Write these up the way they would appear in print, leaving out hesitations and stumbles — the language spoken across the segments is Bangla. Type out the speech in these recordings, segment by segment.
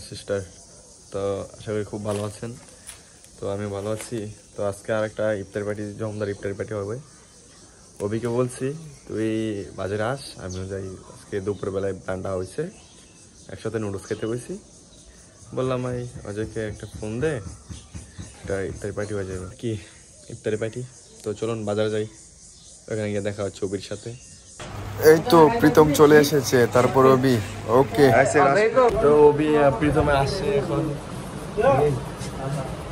সিস্টার তো আশা করি খুব ভালো আছেন। তো আমি ভালো আছি। তো আজকে আর একটা ইফতার পার্টি, জমদার ইফতার পার্টি হবে। অভিকে বলছি তুই বাজারে আস, আমিও যাই। আজকে দুপুরবেলায় রান্না হয়েছে, একসাথে নুডলস খেতে বসি। বললাম ভাই অজয়কে একটা ফোন দে, একটা ইফতারি পার্টি হয়ে যাবে। কি ইফতারি পার্টি? তো চলুন বাজারে যাই, ওখানে গিয়ে দেখা হচ্ছে অভির সাথে। এই তো প্রীতম চলে এসেছে, তারপর অভি। ওকে তো অভি প্রীতমে আসছে এখন।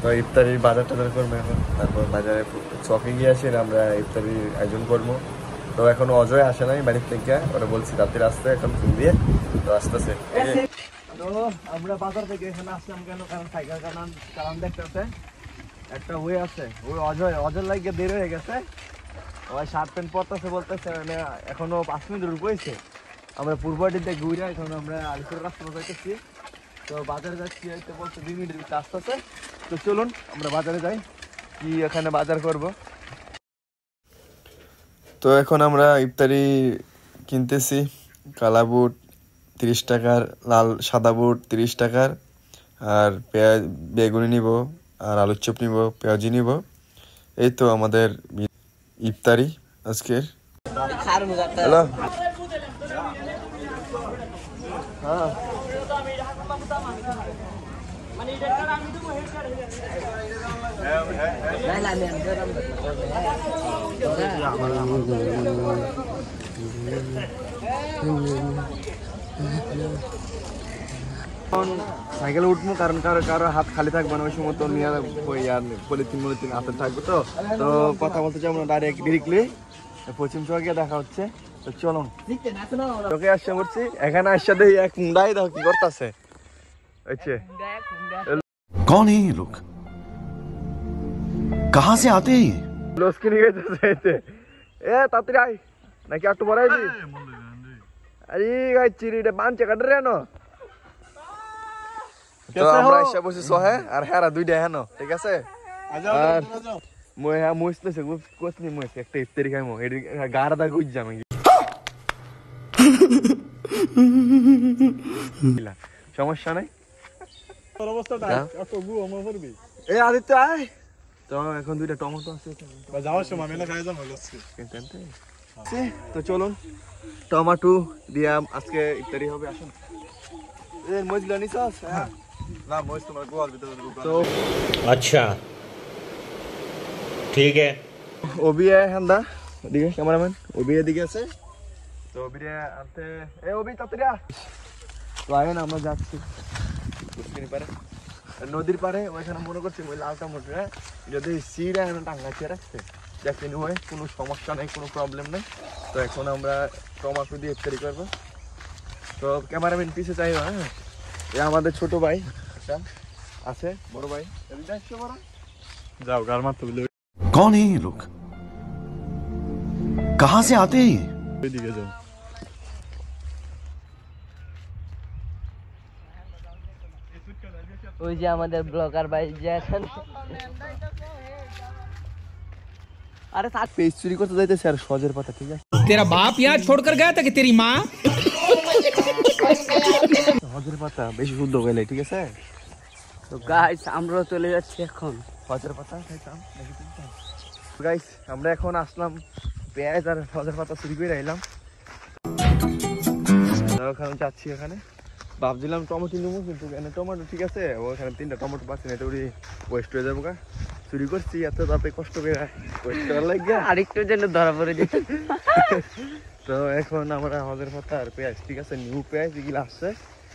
তো ইফতারির বাজার টাজার করবো এখন, তারপর বাজারে শপিং গিয়ে আসি, আমরা ইফতারির আয়োজন করবো। তো এখনো অজয় আসে নাই বাড়ির থেকে, ওরা বলছি রাতের আসতে, এখন ফোন দিয়ে তো আসতেছে। তো আমরা বাজার থেকে এখানে আসলাম কেন? কারণ সাইকেল চালান দেখতে একটা ওয়ে আছে, ওই অজয় লাগিয়ে দেরি হয়ে গেছে। ওই শার্ট প্যান্ট পরতেছে, বলতেছে মানে এখনো 5 মিনিট রুপেছে। আমরা পূর্বদিকে ঘুরে এখন আমরা আলিপুর রাস্তা যাইতেছি। তো বাজারে যাচ্ছি, হয়তো বলতে 2 মিনিটের ভিতরে আসতেছে। তো চলুন আমরা বাজারে যাই, কি এখানে বাজার করব। তো এখন আমরা ইফতারি কিনতেছি। কালা বুট 30 টাকার, লাল সাদা বুট 30 টাকার, আর পেঁয়াজ বেগুনি নিব, আর আলুর চপ নিব, পেঁয়াজি নিব। এই তো আমাদের ইফতারি আজকের। হ্যালো হ্যাঁ সাইকেলে উঠবো, কারণ কারো হাত খালি থাকবে না ওই সময়। তো নিয়ে পলিথিন হাতে থাকবে। তো তো কথা বলতে চাই আমরা ডিরেক্টলি পশ্চিম চকে দেখা হচ্ছে। তো চলুন তোকে আসছে বলছি, এখানে আসছে দেখি এক মুন্ডাই দাও কি করতেছে। कौन है ये लोग, कहाँ से आते हैं? লস্কি নিয়ে যেতে এ তাড়াতাড়ি আয়, নাকি একটু বড়াই দি। আরে গাই চিরিটা বানচে কাটে রে না। তো আমরা এসে বসে সহে আর হেরা দুইটা হেনো, ঠিক আছে? আর মই হ্যাঁ মুছতেছে কোসনি মুছ একটা ইফতারি খাইমো, এডি গাড়দা গুজ যামে। সমস্যা নাই, তোর অবস্থাটা এত গু আমা করবি। এ আদিত্য আয়। তো এখন দুইটা টমেটো আছে, বা যাওয়ার সময় মেলা খাই যাম হইছে কিনতে। তো চলুন টমেটো দিয়া আজকে ইফতারি হবে। আসুন এ মজলা নিছাস? হ্যাঁ না মজ তোমার গোয়াল ভিতরে। তো अच्छा ठीक है। ওবি হ্যান্ডা এদিকে, ক্যামেরাম্যান ওবি এদিকে আছে। তো ওবিরে আনতে এ ওবি তাড়াতাড়ি আ। তো আয়েন আমরা যাচ্ছি বুঝতে পারে নদীর পারে। ওইখানে মনে করছি ওই লালটা মোটরে যদি সিরা টাঙ্গাচ্ছে রাখছে, দেখতে হয় কোনো সমস্যা নেই, কোনো প্রবলেম নেই। তো এখন আমরা টমাটো দিয়ে ইফতারি করবো। তো ক্যামেরাম্যান পিছে চাইবা। হ্যাঁ এ আমাদের ছোট ভাই আছে, বড় ভাই যাও গার মারতে বলে। कौन है ये लोग, कहाँ से आते हैं? ওইদিকে যাও। ওই যে আমাদের ব্লগার ভাই যে এখন আরে সাত পেজ চুরি করতে যাইতেছে আর সজের পাতা, ঠিক আছে? तेरा बाप यहाँ छोड़कर गया था कि तेरी माँ? সজের পাতা বেশি শুদ্ধ গেলে, ঠিক আছে? তো গাইস আমরা চলে যাচ্ছি এখন। সজের পাতা খাইতাম গাইস। আমরা এখন আসলাম পেঁয়াজ আর সজের পাতা চুরি করে আইলাম। ওখানে যাচ্ছি, এখানে ভাবছিলাম টমেটো নেবো, কিন্তু এখানে টমেটো ঠিক আছে, ওখানে 3টা টমেটো পাচ্ছি না, এটা ওই ওয়েস্ট হয়ে যাবো। চুরি করছি এত তাতে কষ্ট করে ওয়েস্ট করার লাগে, আরেকটু যেন ধরা পড়ে যেত। তো এখন আমরা আমাদের পাতা আর পেঁয়াজ, ঠিক আছে, নিউ পেঁয়াজ এগুলো আসছে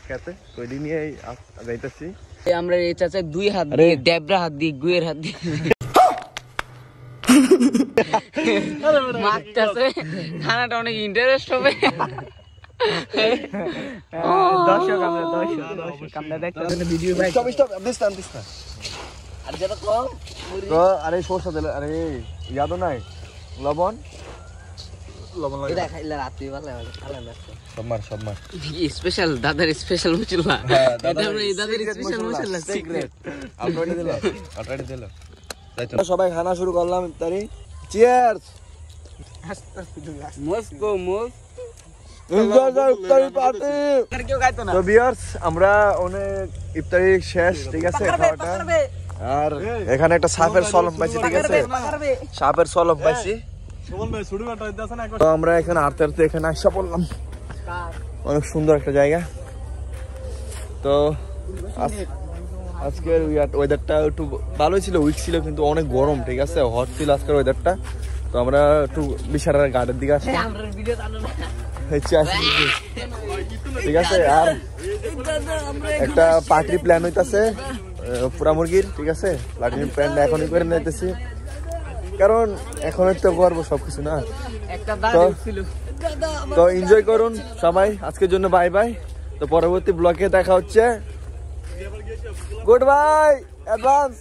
খেতে, তো এটি নিয়ে যাইতেছি। আমরা এই চাচা 2 হাত দিয়ে, ডেবরা হাত দিয়ে, গুয়ের হাত দিয়ে মারতেছে। খানাটা অনেক ইন্টারেস্ট হবে। দর্শক আমরা দেখতে ভিডিও ভাই। আর যেটা কম তো আরে সরষা দিলে, আরে ইয়াদও নাই লবণ লাগে। এটা খাইলে রাতে ভালো লাগে, ভালো লাগছে। সব মার স্পেশাল দাদার স্পেশাল মশলা। এটা আমরা এই দাদার স্পেশাল মশলা সিক্রেট অলরেডি দিল। সবাই খানা শুরু করলাম ইফতারি। চিয়ার্স। মস্কো মোস ইফতারি পার্টি। তো ভিউয়ার্স আমরা অনেক ইফতারি শেষ, ঠিক আছে খাওয়াটা। আর এখানে একটা সাপের সলম পাইছি, ঠিক আছে সাপের সলম পাইছি। তো আমরা এখানে হাঁটতে হাঁটতে এখানে আসা পড়লাম, অনেক সুন্দর একটা জায়গা। তো আজকের ওয়েদারটা একটু ভালোই ছিল, উইক ছিল কিন্তু অনেক গরম, ঠিক আছে হট ছিল আজকের ওয়েদারটা। তো আমরা একটু বিশারার গার্ডের দিকে আসলাম, ঠিক আছে। আর একটা পার্টির প্ল্যান হইতাছে পুরা মুরগির, ঠিক আছে পার্টির প্ল্যান এখনই করে নিতেছি, কারণ এখন তো করবো সবকিছু না। তো এনজয় করুন সবাই, আজকের জন্য বাই বাই। তো পরবর্তী ব্লগে দেখা হচ্ছে, গুড বাই অ্যাডভান্স।